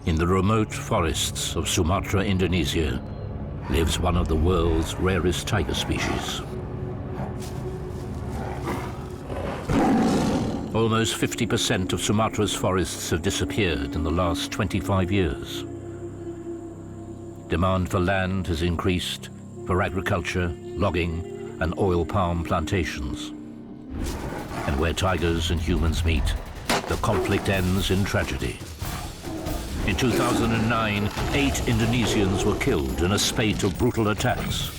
In the remote forests of Sumatra, Indonesia, lives one of the world's rarest tiger species. Almost 50% of Sumatra's forests have disappeared in the last 25 years. Demand for land has increased for agriculture, logging, and oil palm plantations. And where tigers and humans meet, the conflict ends in tragedy. In 2009, 8 Indonesians were killed in a spate of brutal attacks.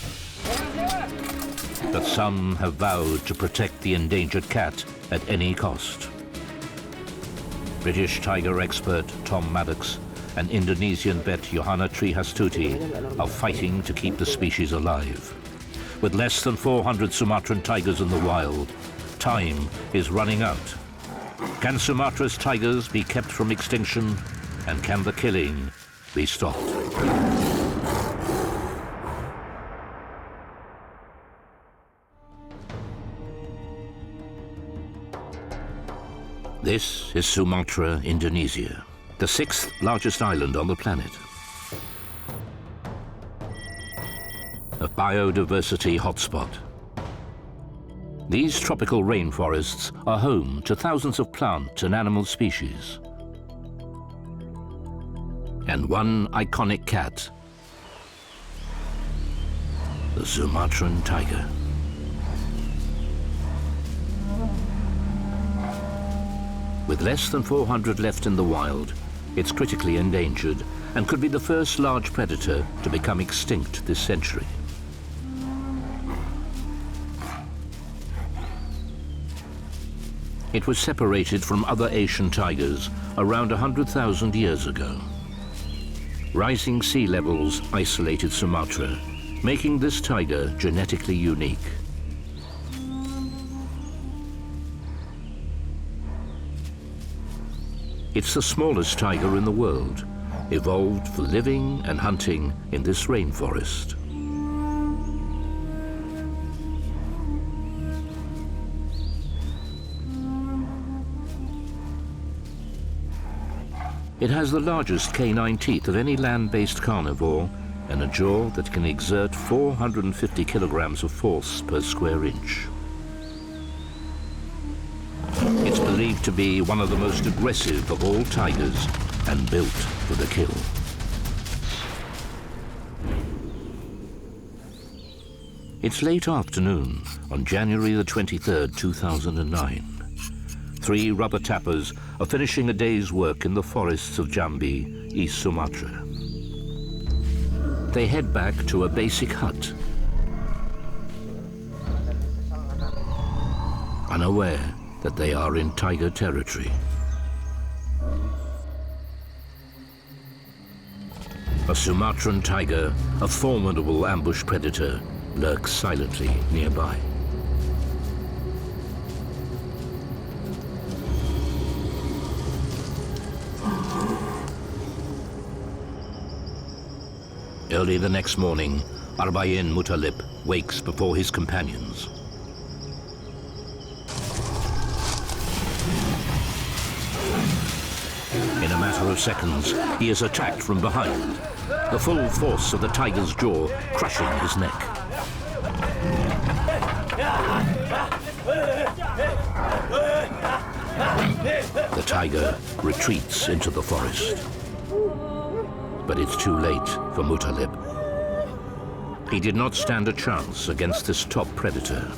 But some have vowed to protect the endangered cat at any cost. British tiger expert Tom Maddox and Indonesian vet Johanna Trihastuti are fighting to keep the species alive. With less than 400 Sumatran tigers in the wild, time is running out. Can Sumatra's tigers be kept from extinction? And can the killing be stopped? This is Sumatra, Indonesia, the 6th largest island on the planet. A biodiversity hotspot. These tropical rainforests are home to thousands of plant and animal species. And one iconic cat, the Sumatran tiger. With less than 400 left in the wild, it's critically endangered and could be the first large predator to become extinct this century. It was separated from other Asian tigers around 100,000 years ago. Rising sea levels isolated Sumatra, making this tiger genetically unique. It's the smallest tiger in the world, evolved for living and hunting in this rainforest. It has the largest canine teeth of any land-based carnivore and a jaw that can exert 450 kilograms of force per square inch. It's believed to be one of the most aggressive of all tigers and built for the kill. It's late afternoon on January the 23rd, 2009. 3 rubber tappers are finishing a day's work in the forests of Jambi, East Sumatra. They head back to a basic hut, unaware that they are in tiger territory. A Sumatran tiger, a formidable ambush predator, lurks silently nearby. Early the next morning, Arbain Mutalib wakes before his companions. In a matter of seconds, he is attacked from behind, the full force of the tiger's jaw crushing his neck. The tiger retreats into the forest. But it's too late for Mutalib. He did not stand a chance against this top predator.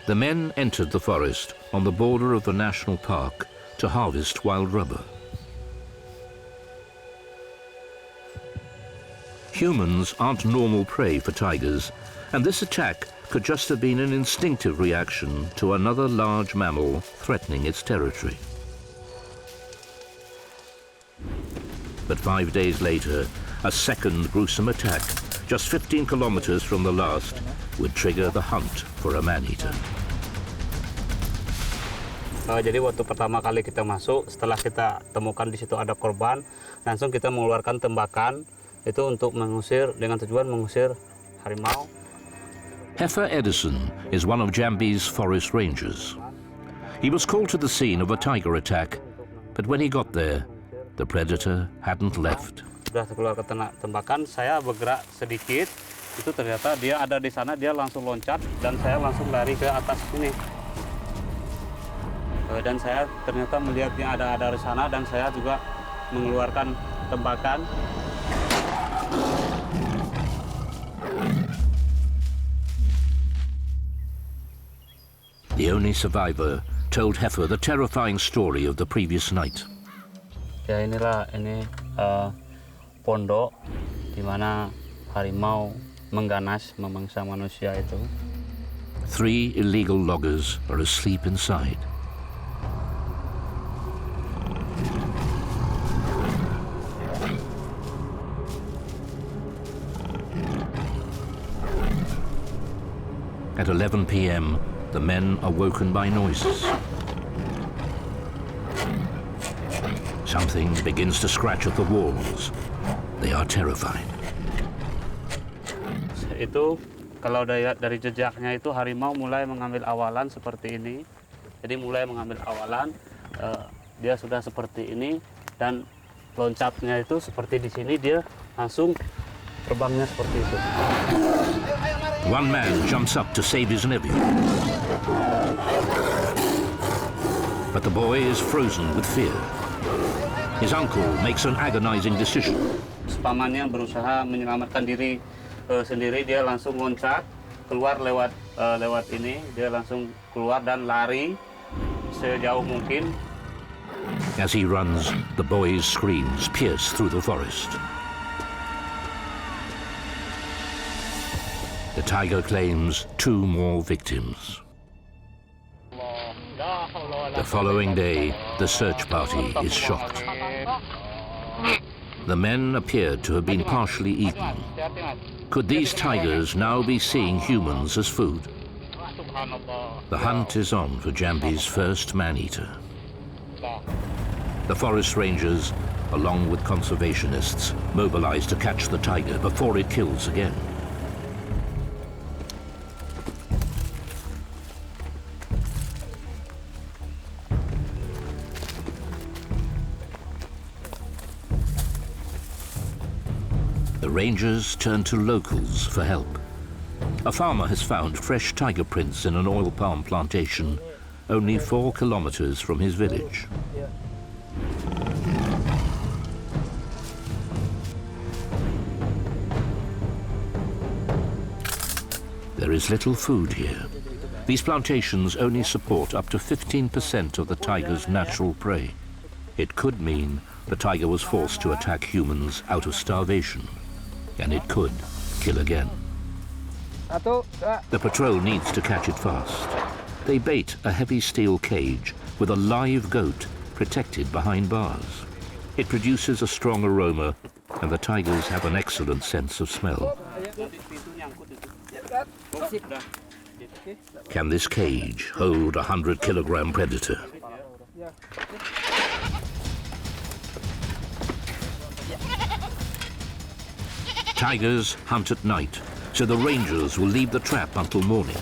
The men entered the forest on the border of the national park to harvest wild rubber. Humans aren't normal prey for tigers, and this attack could just have been an instinctive reaction to another large mammal threatening its territory. But 5 days later, a second gruesome attack, just 15 kilometers from the last, would trigger the hunt for a man-eater. Jadi waktu pertama kali kita masuk, setelah kita temukan di situ ada korban, langsung kita mengeluarkan tembakan itu untuk mengusir, dengan tujuan mengusir harimau. Heifer Edison is one of Jambi's forest rangers. He was called to the scene of a tiger attack, but when he got there, the predator hadn't left. Sudah keluar ke tembakan, saya bergerak sedikit, itu ternyata dia ada di sana, dia langsung loncat, dan saya langsung lari ke atas sini. Dan saya ternyata melihatnya ada di sana, dan saya juga mengeluarkan tembakan. The only survivor told Heifer the terrifying story of the previous night. Ya ini pondok di mana harimau mengganas memangsa manusia itu. 3 illegal loggers are asleep inside. At 11 p.m., the men are woken by noises. Something begins to scratch at the walls. They are terrified. Itu kalau dari jejaknya itu harimau mulai mengambil awalan seperti ini. Jadi mulai mengambil awalan, dia sudah seperti ini dan loncatnya itu seperti di sini, dia langsung terbangnya seperti itu. One man jumps up to save his nephew. But the boy is frozen with fear. His uncle makes an agonizing decision. Pamannya berusaha menyelamatkan diri sendiri, dia langsung loncat keluar lewat ini, dia langsung keluar dan lari sejauh mungkin. As he runs, the boy's screams pierce through the forest. The tiger claims 2 more victims. The following day, the search party is shocked. The men appeared to have been partially eaten. Could these tigers now be seeing humans as food? The hunt is on for Jambi's first man-eater. The forest rangers, along with conservationists, mobilize to catch the tiger before it kills again. The rangers turn to locals for help. A farmer has found fresh tiger prints in an oil palm plantation only 4 kilometers from his village. There is little food here. These plantations only support up to 15% of the tiger's natural prey. It could mean the tiger was forced to attack humans out of starvation. And it could kill again. The patrol needs to catch it fast. They bait a heavy steel cage with a live goat protected behind bars. It produces a strong aroma, and the tigers have an excellent sense of smell. Can this cage hold a 100-kilogram predator? Tigers hunt at night, so the rangers will leave the trap until morning.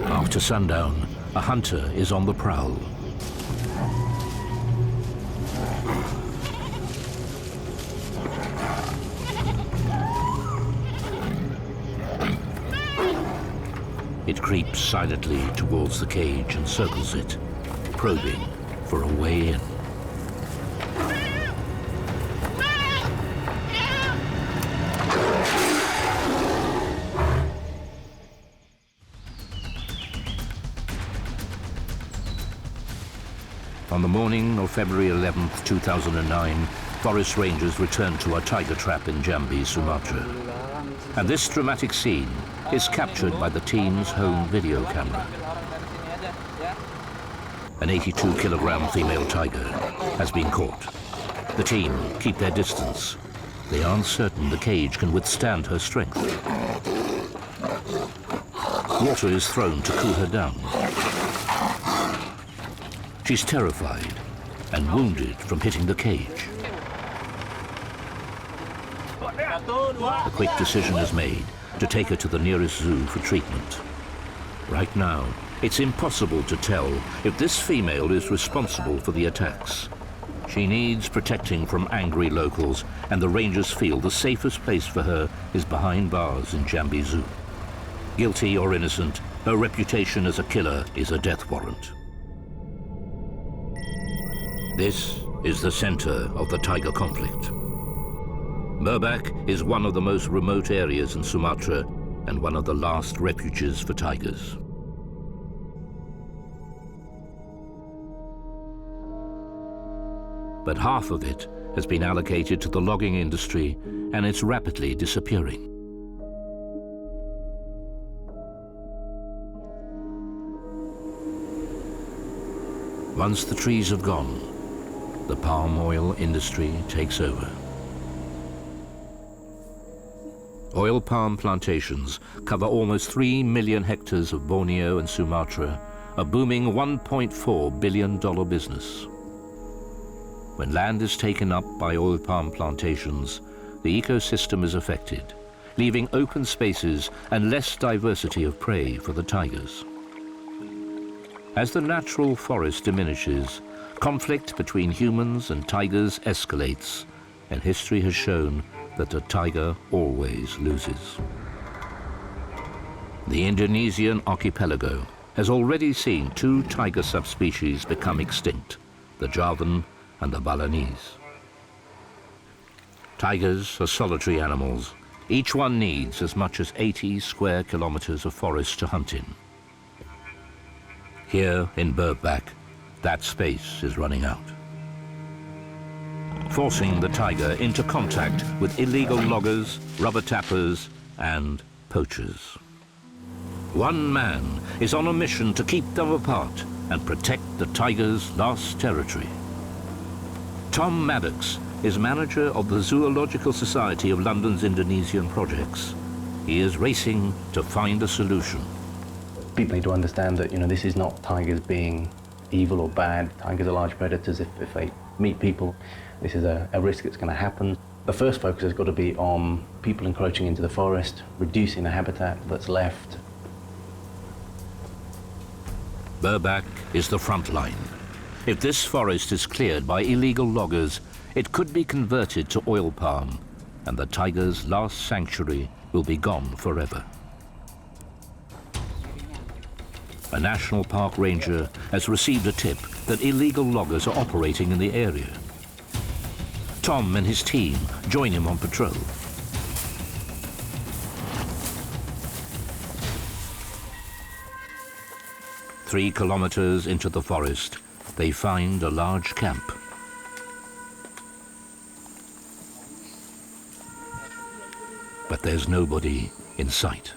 After sundown, a hunter is on the prowl. It creeps silently towards the cage and circles it, probing for a way in. On the morning of February 11th, 2009, forest rangers returned to a tiger trap in Jambi, Sumatra. And this dramatic scene is captured by the team's home video camera. An 82-kilogram female tiger has been caught. The team keep their distance. They aren't certain the cage can withstand her strength. Water is thrown to cool her down. She's terrified and wounded from hitting the cage. A quick decision is made to take her to the nearest zoo for treatment. Right now, it's impossible to tell if this female is responsible for the attacks. She needs protecting from angry locals, and the rangers feel the safest place for her is behind bars in Jambi Zoo. Guilty or innocent, her reputation as a killer is a death warrant. This is the center of the tiger conflict. Merbak is one of the most remote areas in Sumatra and one of the last refuges for tigers. But half of it has been allocated to the logging industry, and it's rapidly disappearing. Once the trees have gone, the palm oil industry takes over. Oil palm plantations cover almost 3 million hectares of Borneo and Sumatra, a booming $1.4 billion business. When land is taken up by oil palm plantations, the ecosystem is affected, leaving open spaces and less diversity of prey for the tigers. As the natural forest diminishes, conflict between humans and tigers escalates, and history has shown that the tiger always loses. The Indonesian archipelago has already seen 2 tiger subspecies become extinct, the Javan and the Balinese. Tigers are solitary animals. Each one needs as much as 80 square kilometers of forest to hunt in. Here in Merbak, that space is running out, forcing the tiger into contact with illegal loggers, rubber tappers, and poachers. One man is on a mission to keep them apart and protect the tiger's last territory. Tom Maddox is manager of the Zoological Society of London's Indonesian projects. He is racing to find a solution. People need to understand that, this is not tigers being evil or bad. Tigers are large predators. If they meet people, this is a risk that's going to happen. The first focus has got to be on people encroaching into the forest, reducing the habitat that's left. Merbak is the front line. If this forest is cleared by illegal loggers, it could be converted to oil palm, and the tiger's last sanctuary will be gone forever. A national park ranger has received a tip that illegal loggers are operating in the area. Tom and his team join him on patrol. Three kilometers into the forest, they find a large camp. But there's nobody in sight.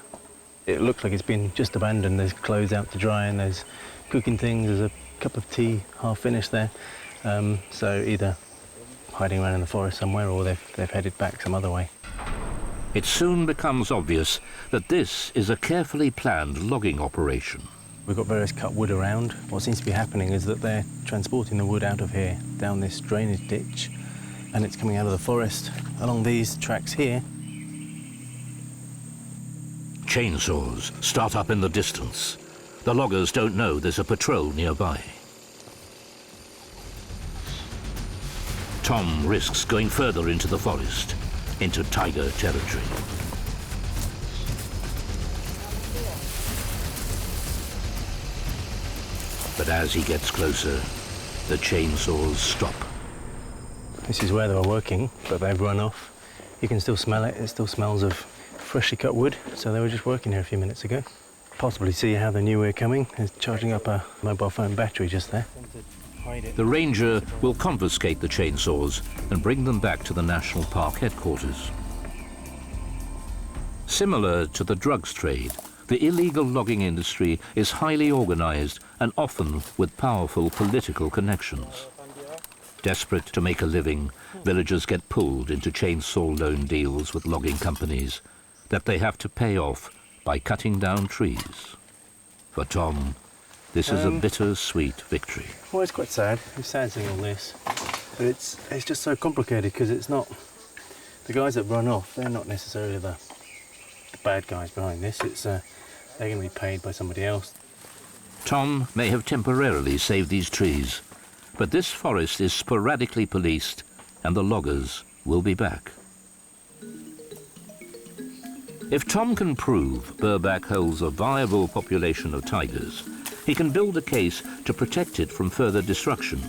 It looks like it's been just abandoned. There's clothes out to dry and there's cooking things. There's a cup of tea half finished there. So either hiding around in the forest somewhere or they've headed back some other way. It soon becomes obvious that this is a carefully planned logging operation. We've got various cut wood around. What seems to be happening is that they're transporting the wood out of here, down this drainage ditch, and it's coming out of the forest along these tracks here. Chainsaws start up in the distance. The loggers don't know there's a patrol nearby. Tom risks going further into the forest, into tiger territory. But as he gets closer, the chainsaws stop. This is where they were working, but they've run off. You can still smell it. It still smells of freshly cut wood, so they were just working here a few minutes ago. Possibly see how they knew we were coming. They're charging up a mobile phone battery just there. The ranger will confiscate the chainsaws and bring them back to the National Park headquarters. Similar to the drugs trade, the illegal logging industry is highly organized and often with powerful political connections. Desperate to make a living, villagers get pulled into chainsaw loan deals with logging companies that they have to pay off by cutting down trees. For Tom, this is a bittersweet victory. Well, it's quite sad. It's sad seeing all this, but it's just so complicated because it's not the guys that run off. They're not necessarily the bad guys behind this. It's they're going to be paid by somebody else. Tom may have temporarily saved these trees, but this forest is sporadically policed, and the loggers will be back. If Tom can prove Burback holds a viable population of tigers, he can build a case to protect it from further destruction,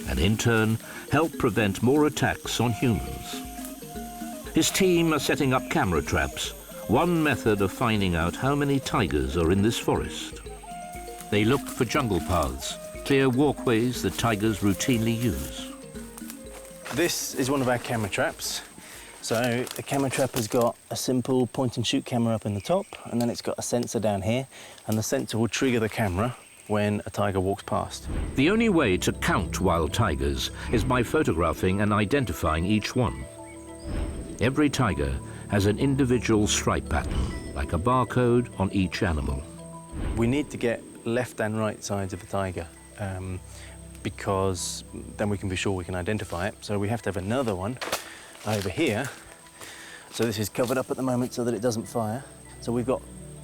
and in turn help prevent more attacks on humans. His team are setting up camera traps, one method of finding out how many tigers are in this forest. They look for jungle paths, clear walkways that tigers routinely use. This is one of our camera traps. So the camera trap has got a simple point and shoot camera up in the top, and then it's got a sensor down here, and the sensor will trigger the camera when a tiger walks past. The only way to count wild tigers is by photographing and identifying each one. Every tiger has an individual stripe pattern, like a barcode on each animal. We need to get left and right sides of the tiger because then we can be sure we can identify it. So we have to have another one over here. So this is covered up at the moment so that it doesn't fire. So we've got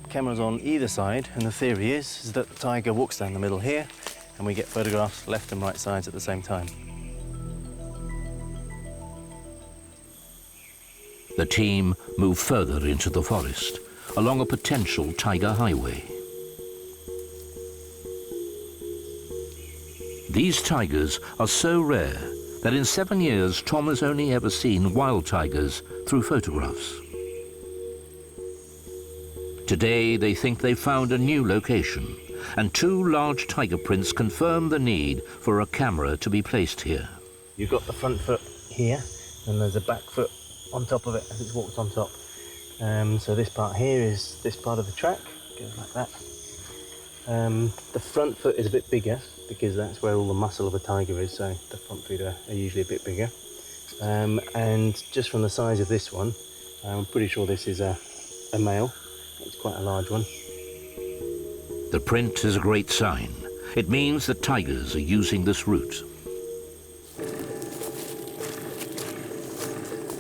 cameras on either side, and the theory is that the tiger walks down the middle here, and we get photographs left and right sides at the same time. The team move further into the forest, along a potential tiger highway. These tigers are so rare that in 7 years, Tom has only ever seen wild tigers through photographs. Today, they think they've found a new location, and 2 large tiger prints confirm the need for a camera to be placed here. You've got the front foot here, and there's a back foot on top of it as it's walked on top. So this part here is this part of the track, goes like that. The front foot is a bit bigger because that's where all the muscle of a tiger is, so the front feet are usually a bit bigger. And just from the size of this one, I'm pretty sure this is a male. It's quite a large one. The print is a great sign. It means that tigers are using this route.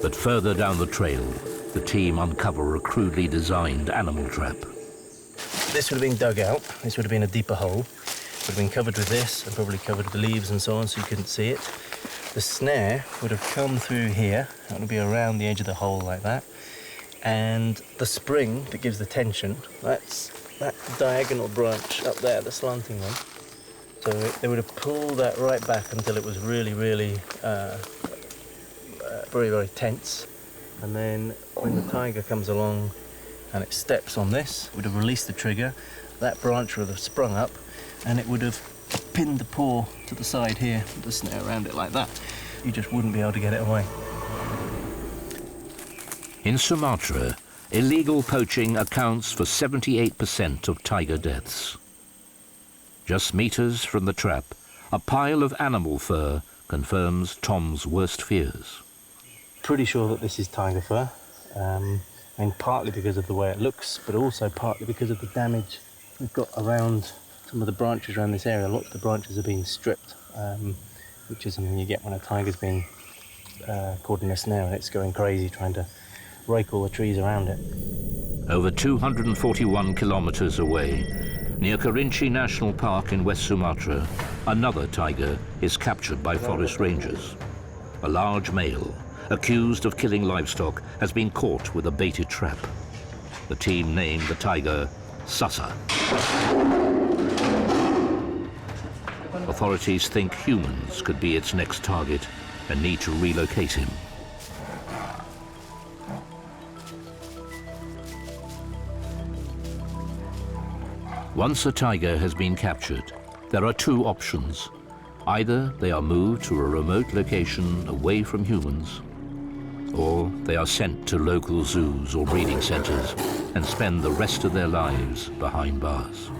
But further down the trail, the team uncover a crudely designed animal trap. This would have been dug out. This would have been a deeper hole. It would have been covered with this and probably covered with leaves and so on, so you couldn't see it. The snare would have come through here. It would be around the edge of the hole like that. And the spring that gives the tension, that's that diagonal branch up there, the slanting one. So they would have pulled that right back until it was really, really very, very tense. And then when the tiger comes along and it steps on this, it would have released the trigger, that branch would have sprung up, and it would have pinned the paw to the side here with the snare around it like that. You just wouldn't be able to get it away. In Sumatra, illegal poaching accounts for 78% of tiger deaths. Just meters from the trap, a pile of animal fur confirms Tom's worst fears. Pretty sure that this is tiger fur, and partly because of the way it looks, but also partly because of the damage we've got around some of the branches around this area. Lots of the branches are being stripped, which is something you get when a tiger's being caught in a snare and it's going crazy trying to rake all the trees around it. Over 241 kilometers away, near Kerinci National Park in West Sumatra, another tiger is captured by forest rangers. A large male, accused of killing livestock, has been caught with a baited trap. The team named the tiger Sasa. Authorities think humans could be its next target and need to relocate him. Once a tiger has been captured, there are 2 options. Either they are moved to a remote location away from humans, or they are sent to local zoos or breeding centers and spend the rest of their lives behind bars.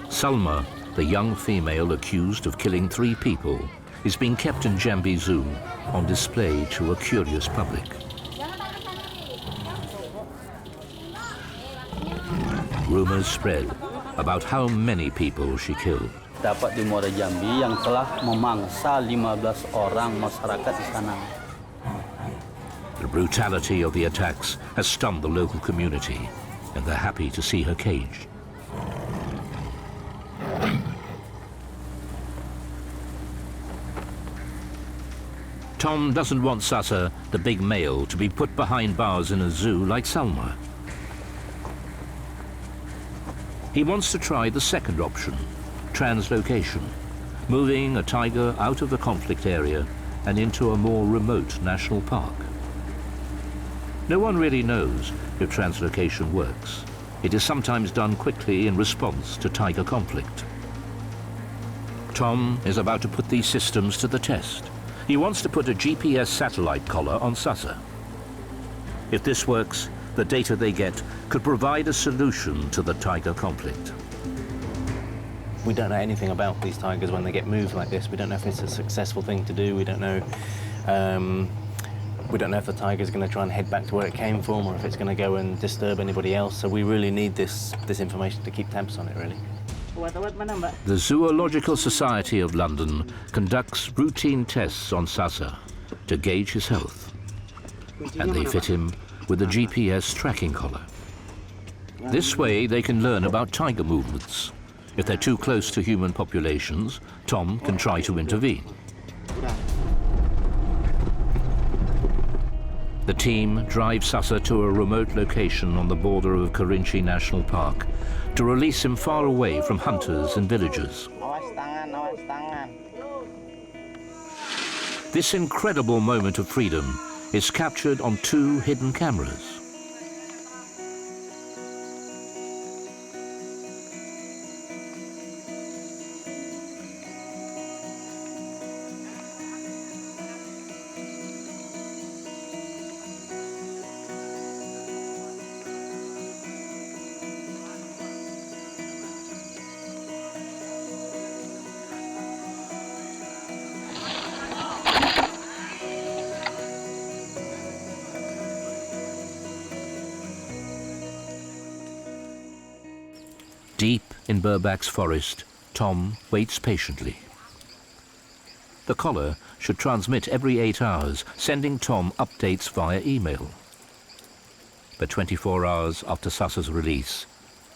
Salma, the young female accused of killing 3 people, is being kept in Jambi Zoo on display to a curious public. Rumors spread about how many people she killed. Dapat di Muara Jambi yang telah memangsa 15 orang masyarakat di sana. The brutality of the attacks has stunned the local community, and they're happy to see her caged. Tom doesn't want Sasa, the big male, to be put behind bars in a zoo like Salma. He wants to try the second option, translocation, moving a tiger out of the conflict area and into a more remote national park. No one really knows if translocation works. It is sometimes done quickly in response to tiger conflict. Tom is about to put these systems to the test. He wants to put a GPS satellite collar on Sasa. If this works, the data they get could provide a solution to the tiger conflict. We don't know anything about these tigers when they get moved like this. We don't know if it's a successful thing to do. We don't know if the tiger's going to try and head back to where it came from, or if it's going to go and disturb anybody else. So we really need this information to keep tabs on it, really. The Zoological Society of London conducts routine tests on Sasa to gauge his health, and they fit him with a GPS tracking collar. This way they can learn about tiger movements. If they're too close to human populations, Tom can try to intervene. The team drive Sasa to a remote location on the border of Kerinci National Park to release him far away from hunters and villagers. This incredible moment of freedom is captured on 2 hidden cameras. Deep in Burbach's forest, Tom waits patiently. The collar should transmit every 8 hours, sending Tom updates via email. But 24 hours after Sasa's release,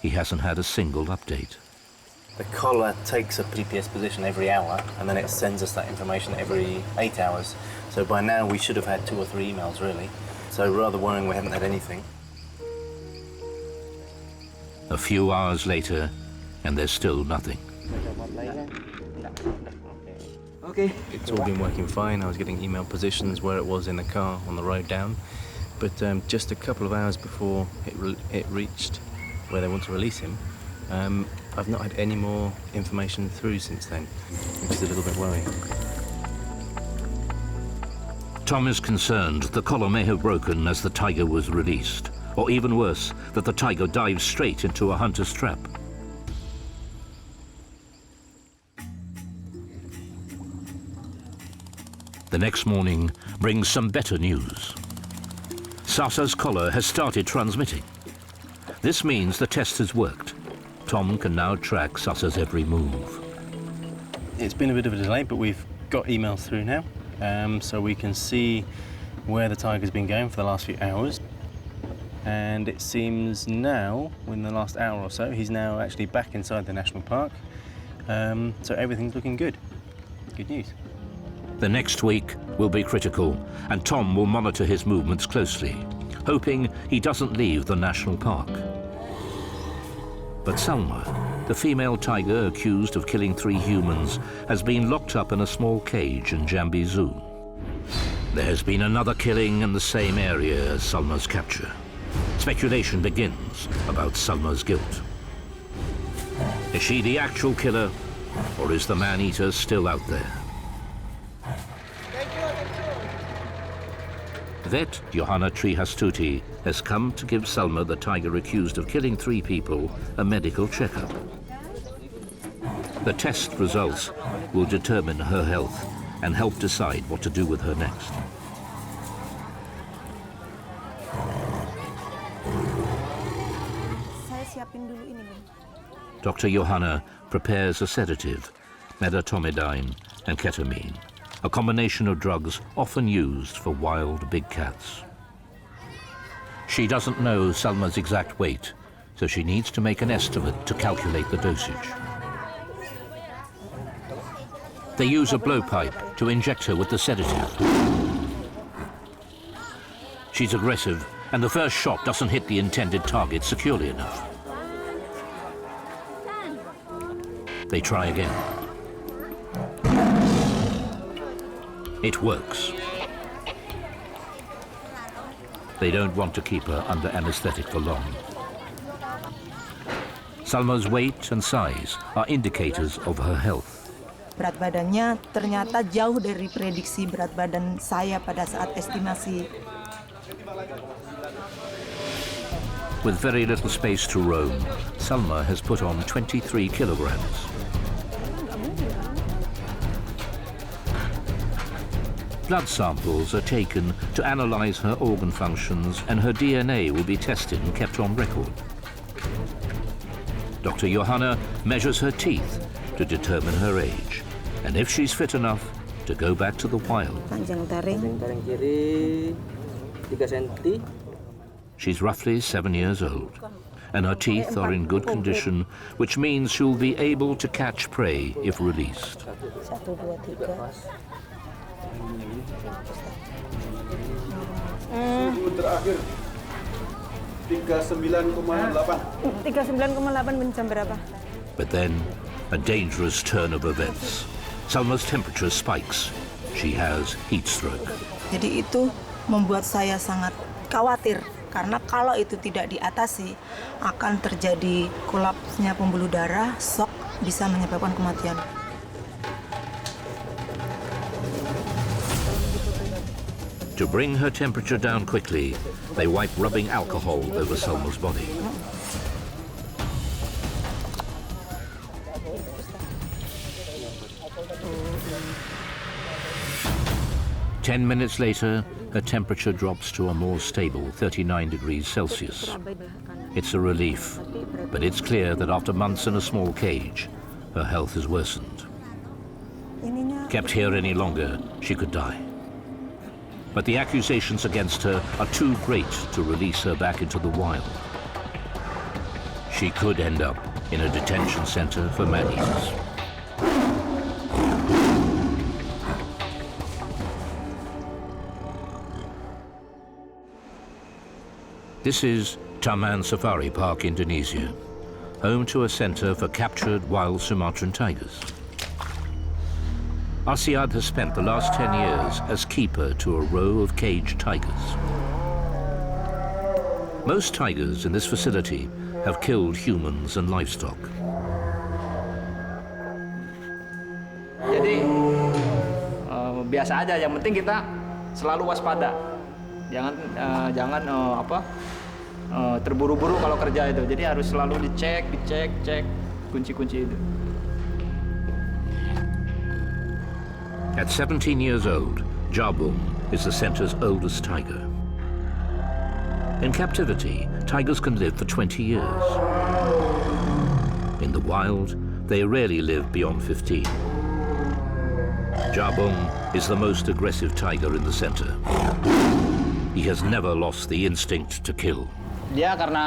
he hasn't had a single update. The collar takes a GPS position every hour, and then it sends us that information every 8 hours. So by now we should have had 2 or 3 emails, really. So rather worrying we haven't had anything. A few hours later, and there's still nothing. Okay. It's all been working fine. I was getting email positions where it was in the car on the road down. But just a couple of hours before it reached where they want to release him, I've not had any more information through since then, which is a little bit worrying. Tom is concerned the collar may have broken as the tiger was released, or even worse, that the tiger dives straight into a hunter's trap. The next morning brings some better news. Sasa's collar has started transmitting. This means the test has worked. Tom can now track Sasa's every move. It's been a bit of a delay, but we've got emails through now, so we can see where the tiger's been going for the last few hours. And it seems now, in the last hour or so, he's now actually back inside the national park. So everything's looking good. Good news. The next week will be critical, and Tom will monitor his movements closely, hoping he doesn't leave the national park. But Salma, the female tiger accused of killing 3 humans, has been locked up in a small cage in Jambi Zoo. There has been another killing in the same area as Salma's capture. Speculation begins about Salma's guilt. Is she the actual killer, or is the man-eater still out there? Vet Johanna Trihastuti has come to give Salma, the tiger accused of killing 3 people, a medical checkup. The test results will determine her health and help decide what to do with her next. siapin dulu ini, Bun. Dr. Johanna prepares a sedative, medetomidine and ketamine, a combination of drugs often used for wild big cats. She doesn't know Salma's exact weight, so she needs to make an estimate to calculate the dosage. They use a blowpipe to inject her with the sedative. She's aggressive, and the first shot doesn't hit the intended target securely enough. They try again. It works. They don't want to keep her under anesthetic for long. Salma's weight and size are indicators of her health. Berat badannya ternyata jauh dari prediksi berat badan saya pada saat estimasi. With very little space to roam, Salma has put on 23 kilograms. Blood samples are taken to analyze her organ functions, and her DNA will be tested and kept on record. Dr. Johanna measures her teeth to determine her age, and if she's fit enough to go back to the wild. Panjang taring kiri 3 cm. She's roughly 7 years old, and her teeth are in good condition, which means she'll be able to catch prey if released. 1, 2, 3. Terakhir 39,8. 39,8 mencam berapa? But then, a dangerous turn of events. Salma's temperature spikes. She has heat stroke. Jadi itu membuat saya sangat khawatir karena kalau itu tidak diatasi akan terjadi kolapsnya pembuluh darah, shock bisa menyebabkan kematian. To bring her temperature down quickly, they wipe rubbing alcohol over Salma's body. Ten minutes later, her temperature drops to a more stable 39 degrees Celsius. It's a relief, but it's clear that after months in a small cage, her health has worsened. Kept here any longer, she could die. But the accusations against her are too great to release her back into the wild. She could end up in a detention center for man-eaters. This is Taman Safari Park, Indonesia, home to a center for captured wild Sumatran tigers. Asiad has spent the last 10 years as keeper to a row of caged tigers. Most tigers in this facility have killed humans and livestock. Jadi biasa aja, yang penting kita selalu waspada. Jangan terburu-buru kalau kerja itu. Jadi harus selalu dicek kunci-kunci itu. At 17 years old, Jabung is the center's oldest tiger. In captivity, tigers can live for 20 years. In the wild, they rarely live beyond 15. Jabung is the most aggressive tiger in the center. He has never lost the instinct to kill. Dia karena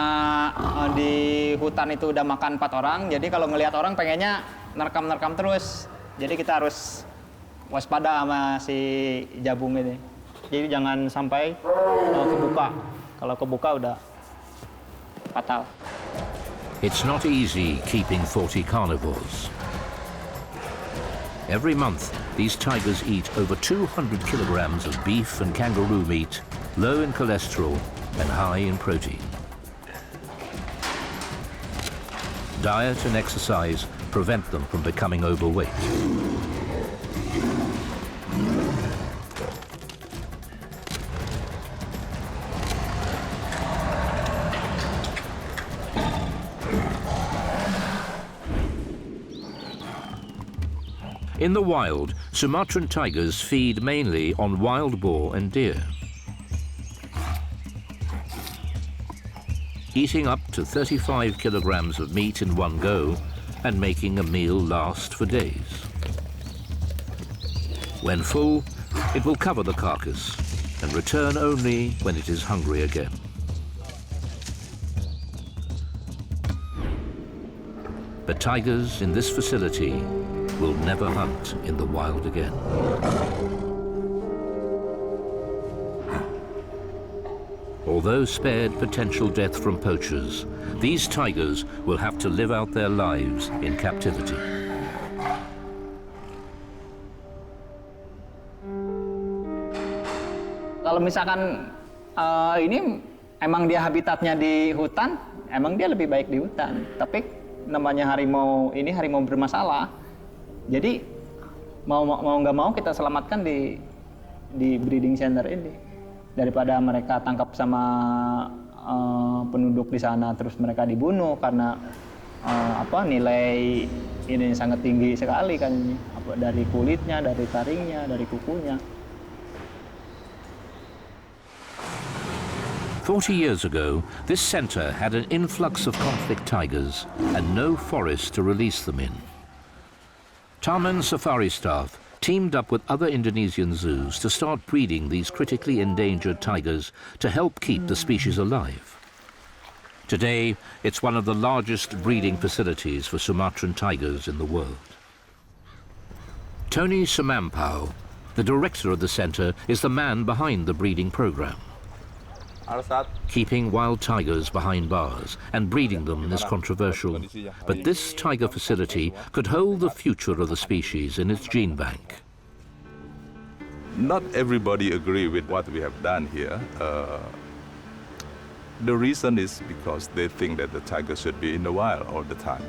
di hutan itu udah makan 4 orang, jadi kalau ngelihat orang pengennya nerkam terus. Jadi kita harus waspada sama si Jabung ini. Jadi jangan sampai kebuka. Kalau kebuka udah fatal. It's not easy keeping 40 carnivores. Every month, these tigers eat over 200 kilograms of beef and kangaroo meat, low in cholesterol and high in protein. Diet and exercise prevent them from becoming overweight. In the wild, Sumatran tigers feed mainly on wild boar and deer. eating up to 35 kilograms of meat in one go and making a meal last for days. When full, it will cover the carcass and return only when it is hungry again. But tigers in this facility will never hunt in the wild again. Although spared potential death from poachers, these tigers will have to live out their lives in captivity. Kalau misalkan ini emang dia habitatnya di hutan, emang dia lebih baik di hutan. Tapi namanya harimau ini harimau bermasalah. Jadi mau nggak mau kita selamatkan di breeding center ini daripada mereka tangkap sama penduduk di sana terus mereka dibunuh karena nilai ini sangat tinggi sekali kan ini dari kulitnya, dari taringnya, dari kukunya. 40 years ago, this center had an influx of conflict tigers and no forest to release them in. Taman Safari staff teamed up with other Indonesian zoos to start breeding these critically endangered tigers to help keep the species alive. Today, it's one of the largest breeding facilities for Sumatran tigers in the world. Tony Sumampao, the director of the center, is the man behind the breeding program. Keeping wild tigers behind bars and breeding them is controversial, but this tiger facility could hold the future of the species in its gene bank. Not everybody agree with what we have done here. The reason is because they think that the tiger should be in the wild all the time.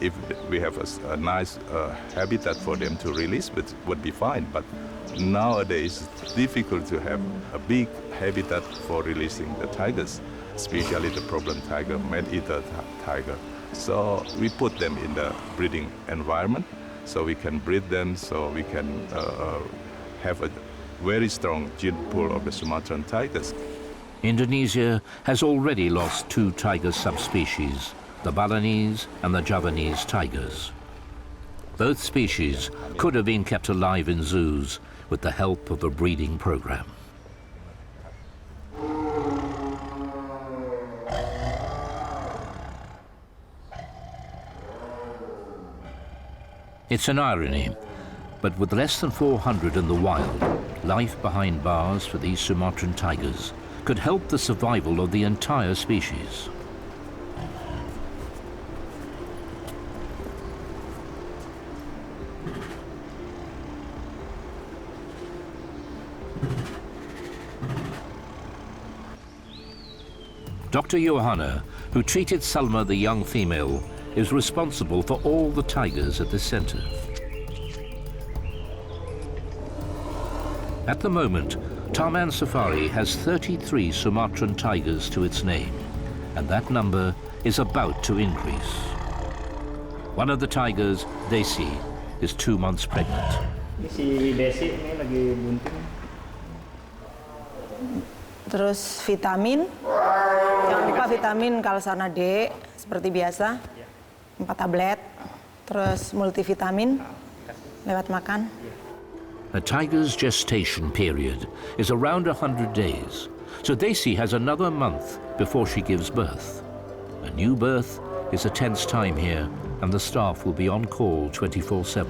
If we have a nice habitat for them to release, it would be fine. But nowadays, it's difficult to have a big habitat for releasing the tigers, especially the problem tiger, man-eater tiger. So we put them in the breeding environment, so we can breed them, so we can have a very strong gene pool of the Sumatran tigers. Indonesia has already lost 2 tiger subspecies, the Balinese and the Javanese tigers. Both species could have been kept alive in zoos with the help of a breeding program. It's an irony, but with less than 400 in the wild, life behind bars for these Sumatran tigers could help the survival of the entire species. Dr. Johanna, who treated Salma the young female, is responsible for all the tigers at this center. At the moment, Taman Safari has 33 Sumatran tigers to its name, and that number is about to increase. One of the tigers, Desi, is 2 months pregnant. Si Desi ini lagi bunting. Terus vitamin, jangan lupa vitamin kalsana D seperti biasa, 4 tablet. Terus multivitamin lewat makan. A tiger's gestation period is around 100 days, so Desi has another month before she gives birth. A new birth is a tense time here, and the staff will be on call 24/7.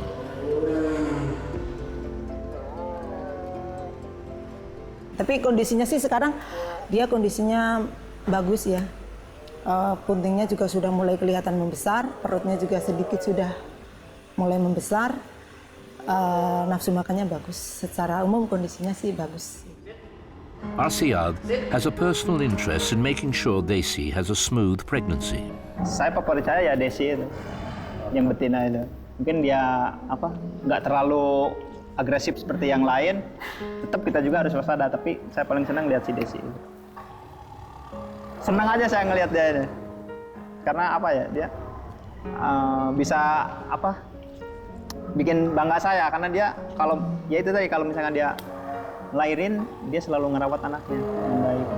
Tapi kondisinya sih sekarang dia kondisinya bagus ya. Puntingnya juga sudah mulai kelihatan membesar, perutnya juga sedikit sudah mulai membesar. Nafsu makannya bagus. Secara umum kondisinya sih bagus. Asiad has a personal interest in making sure Desi has a smooth pregnancy. Saya favorit saya ya Desi itu, yang betina itu. Mungkin dia nggak terlalu agresif seperti yang lain. Tetap kita juga harus waspada, tapi saya paling senang lihat si Desi itu. Senang aja saya ngelihat dia ini. Karena dia bisa bikin bangga saya, karena dia kalau misalkan dia lahirin, dia selalu ngerawat anaknya dengan baik.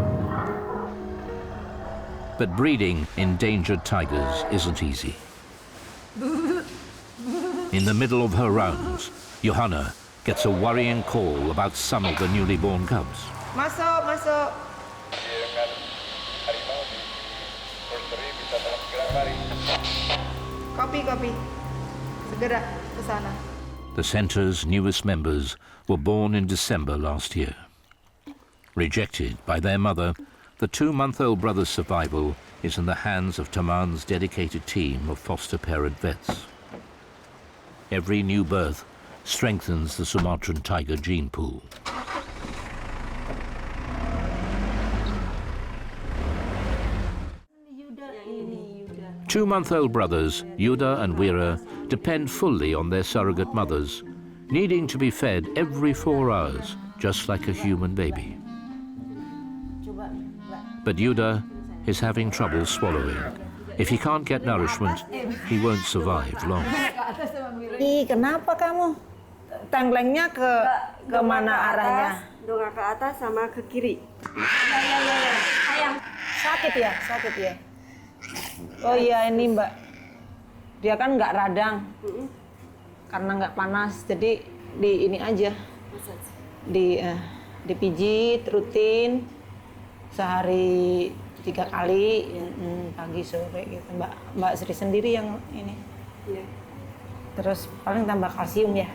But breeding endangered tigers isn't easy. In the middle of her rounds, Johanna gets a worrying call about some of the newly born cubs. Masuk, masuk. Kopi, kopi. Segera ke sana. The centre's newest members were born in December last year. Rejected by their mother, the 2-month-old brother's survival is in the hands of Taman's dedicated team of foster parent vets. Every new birth strengthens the Sumatran tiger gene pool. Two-month-old brothers, Yuda and Wira, depend fully on their surrogate mothers, needing to be fed every 4 hours, just like a human baby. But Yuda is having trouble swallowing. If he can't get nourishment, he won't survive long. Ih, kenapa kamu? Tengklengnya ke mana arahnya? Dongak ke atas sama ke kiri. Sayang. Sakit ya? Sakit ya? Oh iya, ini Mbak. Dia kan nggak radang. Karena nggak panas, jadi di ini aja. Dipijit rutin sehari 3 kali, pagi sore gitu. Mbak Sri sendiri yang ini. Iya. Terus paling tambah kalsium ya.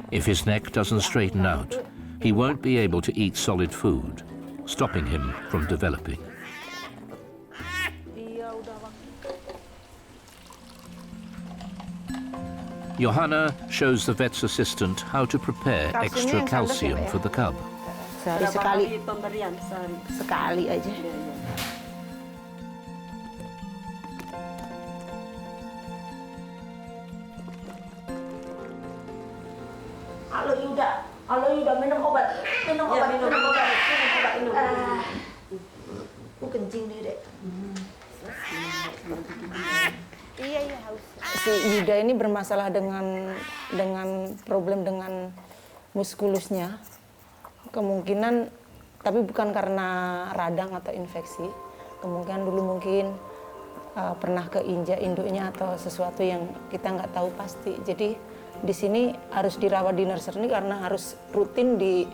If his neck doesn't straighten out, he won't be able to eat solid food, stopping him from developing. Johanna shows the vet's assistant how to prepare extra calcium for the cub. Sehari sekali. Pemberian sehari. Sekali aja. Halo Yuda, minum obat. Minum obat. Kencing deh, Dek. Iya, haus. Si Yuda ini bermasalah dengan problem dengan muskulusnya. Kemungkinan, tapi bukan karena radang atau infeksi. Kemungkinan dulu mungkin pernah keinjak induknya atau sesuatu yang kita nggak tahu pasti. Jadi di sini harus dirawat di nursery karena harus rutin di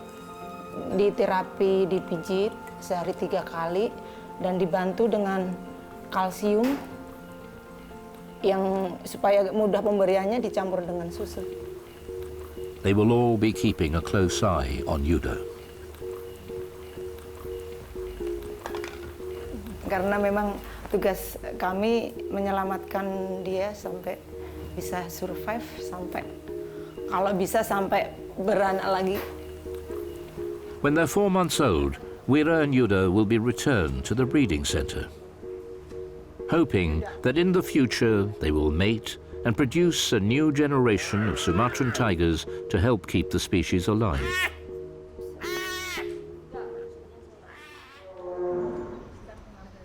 terapi, dipijit sehari 3 kali dan dibantu dengan kalsium yang supaya mudah pemberiannya dicampur dengan susu. They will all be keeping a close eye on Yuda. Karena memang tugas kami menyelamatkan dia sampai bisa survive, sampai kalau bisa sampai beranak lagi. When they're 4 months old, Wira and Yuda will be returned to the breeding center, hoping that in the future they will mate and produce a new generation of Sumatran tigers to help keep the species alive.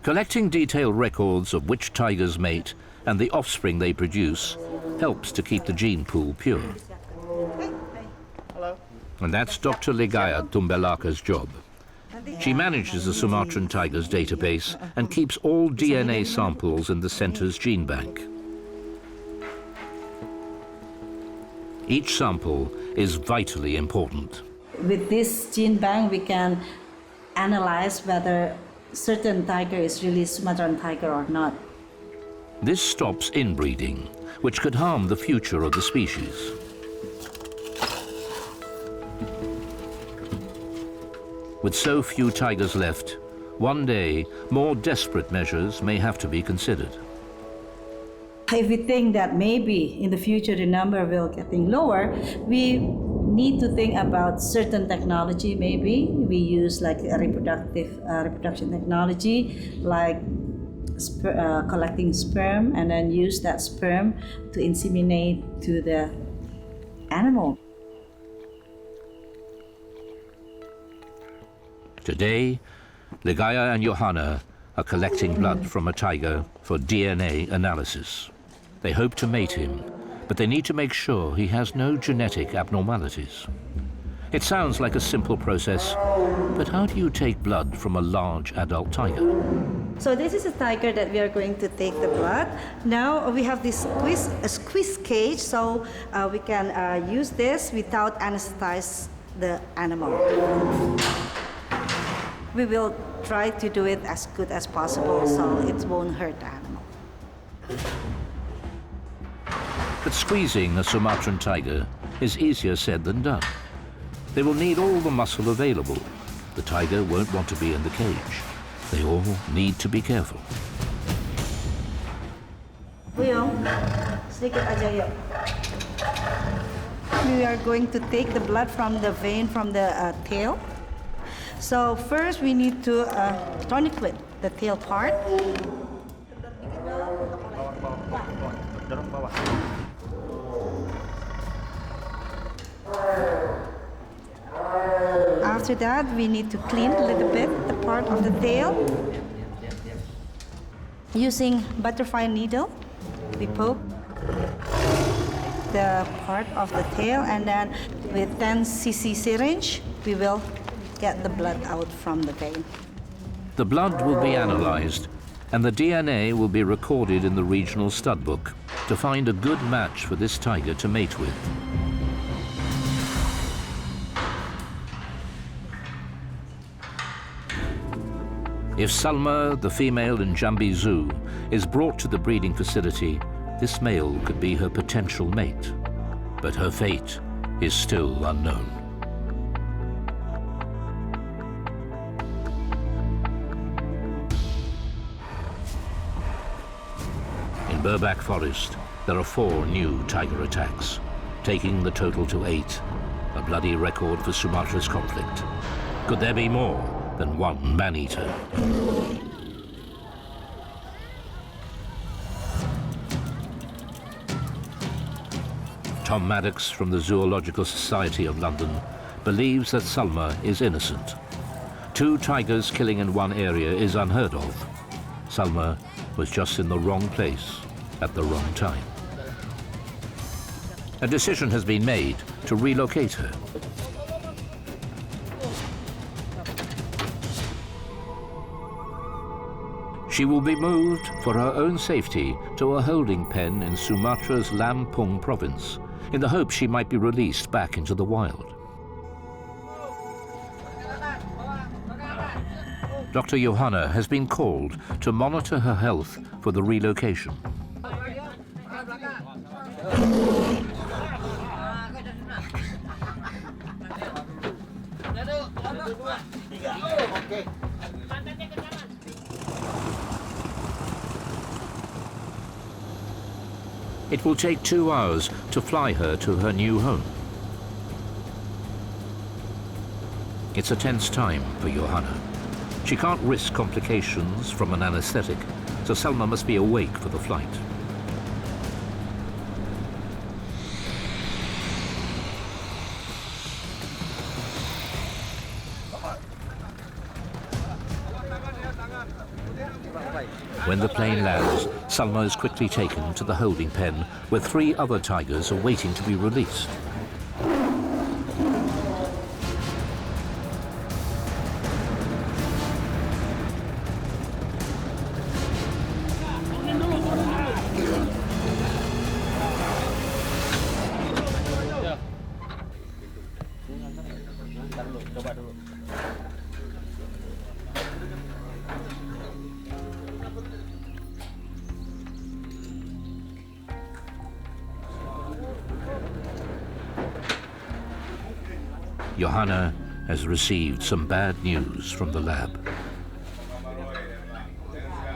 Collecting detailed records of which tigers mate and the offspring they produce helps to keep the gene pool pure. And that's Dr. Ligaya Tumbelaka's job. She manages the Sumatran tigers database and keeps all DNA samples in the center's gene bank. Each sample is vitally important. With this gene bank, we can analyze whether certain tiger is really Sumatran tiger or not. This stops inbreeding, which could harm the future of the species. With so few tigers left, one day more desperate measures may have to be considered. If we think that maybe in the future the number will getting lower, we need to think about certain technology. Maybe we use like a reproduction technology, like collecting sperm and then use that sperm to inseminate to the animal. Today, Ligaya and Johanna are collecting blood from a tiger for DNA analysis. They hope to mate him, but they need to make sure he has no genetic abnormalities. It sounds like a simple process, but how do you take blood from a large adult tiger? So this is a tiger that we are going to take the blood. Now we have this squeeze cage, so we can use this without anesthetize the animal. We will try to do it as good as possible so it won't hurt the animal. But squeezing a Sumatran tiger is easier said than done. They will need all the muscle available. The tiger won't want to be in the cage. They all need to be careful. Buyong, sedikit aja yuk. We are going to take the blood from the vein from the tail. So first we need to tourniquet the tail part. After that, we need to clean a little bit the part of the tail. Using butterfly needle, we poke the part of the tail, and then with 10cc syringe, we will get the blood out from the vein. The blood will be analyzed, and the DNA will be recorded in the regional stud book to find a good match for this tiger to mate with. If Salma, the female in Jambi Zoo, is brought to the breeding facility, this male could be her potential mate. But her fate is still unknown. In Burback Forest, there are 4 new tiger attacks, taking the total to 8, a bloody record for Sumatra's conflict. Could there be more than one man-eater? Tom Maddox from the Zoological Society of London believes that Salma is innocent. 2 tigers killing in one area is unheard of. Salma was just in the wrong place at the wrong time. A decision has been made to relocate her. She will be moved for her own safety to a holding pen in Sumatra's Lampung province, in the hope she might be released back into the wild. Dr. Johanna has been called to monitor her health for the relocation. It will take 2 hours to fly her to her new home. It's a tense time for Johanna. She can't risk complications from an anesthetic, so Salma must be awake for the flight. When the plane lands, Salma is quickly taken to the holding pen where 3 other tigers are waiting to be released. Johanna has received some bad news from the lab.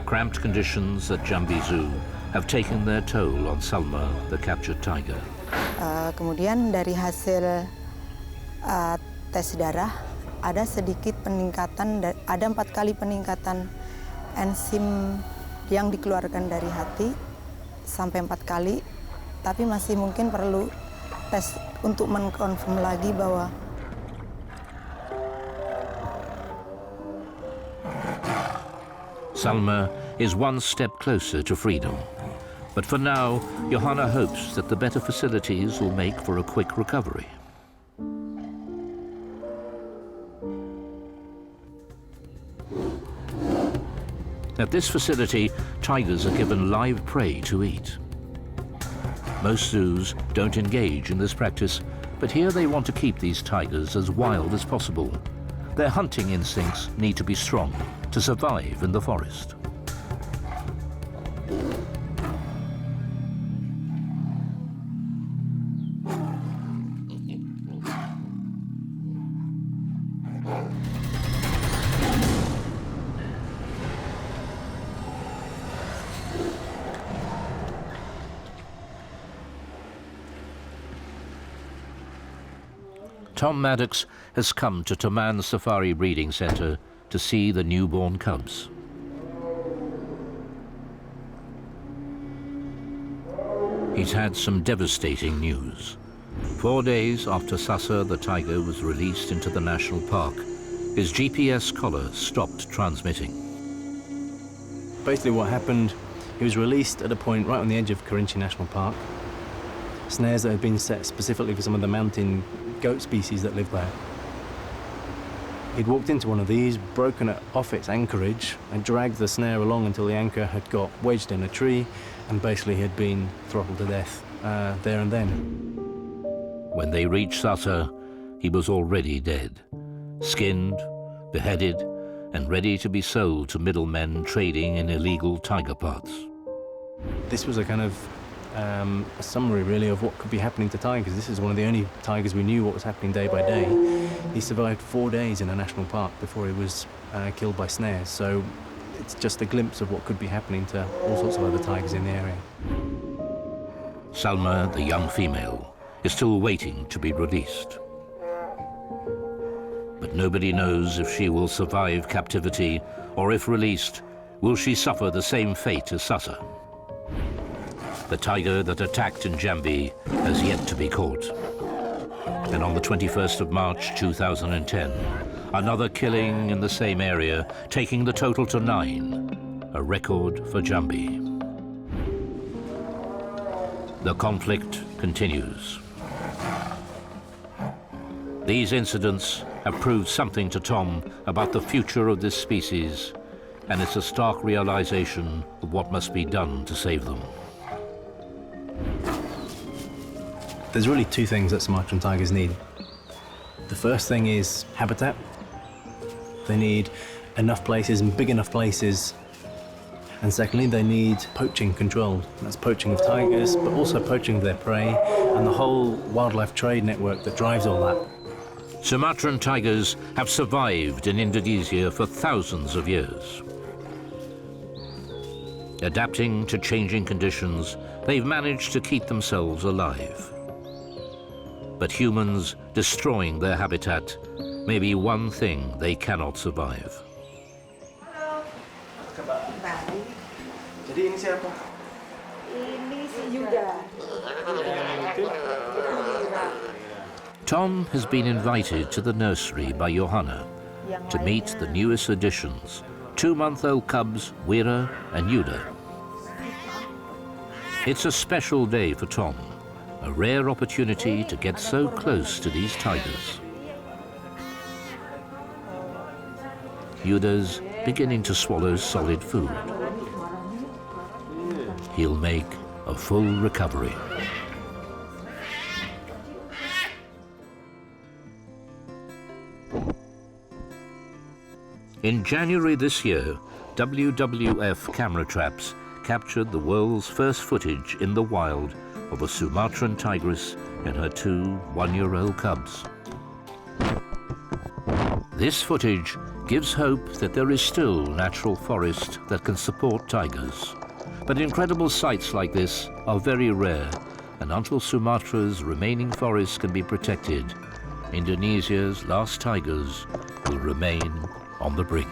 Cramped conditions at Jambi Zoo have taken their toll on Salma, the captured tiger. Kemudian dari hasil tes darah ada sedikit peningkatan, ada 4 kali peningkatan enzim yang dikeluarkan dari hati sampai 4 kali, tapi masih mungkin perlu tes untuk mengkonfirm lagi bahwa Salma is one step closer to freedom. But for now, Johanna hopes that the better facilities will make for a quick recovery. At this facility, tigers are given live prey to eat. Most zoos don't engage in this practice, but here they want to keep these tigers as wild as possible. Their hunting instincts need to be strong to survive in the forest. Tom Maddox has come to Taman Safari Breeding Centre to see the newborn cubs. He's had some devastating news. 4 days after Sasa the tiger was released into the national park, his GPS collar stopped transmitting. Basically what happened, he was released at a point right on the edge of Kerinci National Park. Snares that had been set specifically for some of the mountain goat species that live there. He'd walked into one of these, broken it off its anchorage, and dragged the snare along until the anchor had got wedged in a tree, and basically had been throttled to death there and then. When they reached Sasa, he was already dead, skinned, beheaded, and ready to be sold to middlemen trading in illegal tiger parts. This was a kind of a summary, really, of what could be happening to tigers. This is one of the only tigers we knew what was happening day by day. He survived 4 days in a national park before he was killed by snares, so it's just a glimpse of what could be happening to all sorts of other tigers in the area. Salma, the young female, is still waiting to be released. But nobody knows if she will survive captivity, or if released, will she suffer the same fate as Sasa. The tiger that attacked in Jambi has yet to be caught. And on the 21st of March 2010, another killing in the same area, taking the total to 9, a record for Jambi. The conflict continues. These incidents have proved something to Tom about the future of this species, and it's a stark realization of what must be done to save them. There's really 2 things that Sumatran tigers need. The first thing is habitat. They need enough places and big enough places. And secondly, they need poaching controlled. That's poaching of tigers, but also poaching of their prey, and the whole wildlife trade network that drives all that. Sumatran tigers have survived in Indonesia for thousands of years. Adapting to changing conditions, they've managed to keep themselves alive. But humans destroying their habitat may be one thing they cannot survive. Jadi ini siapa? Ini si Yuda. Tom has been invited to the nursery by Johanna to meet the newest additions, 2-month-old cubs Wira and Yuda. It's a special day for Tom, a rare opportunity to get so close to these tigers. Yuda's beginning to swallow solid food. He'll make a full recovery. In January this year, WWF camera traps captured the world's first footage in the wild of a Sumatran tigress and her 2 one-year-old cubs. This footage gives hope that there is still natural forest that can support tigers. But incredible sights like this are very rare, and until Sumatra's remaining forests can be protected, Indonesia's last tigers will remain on the brink.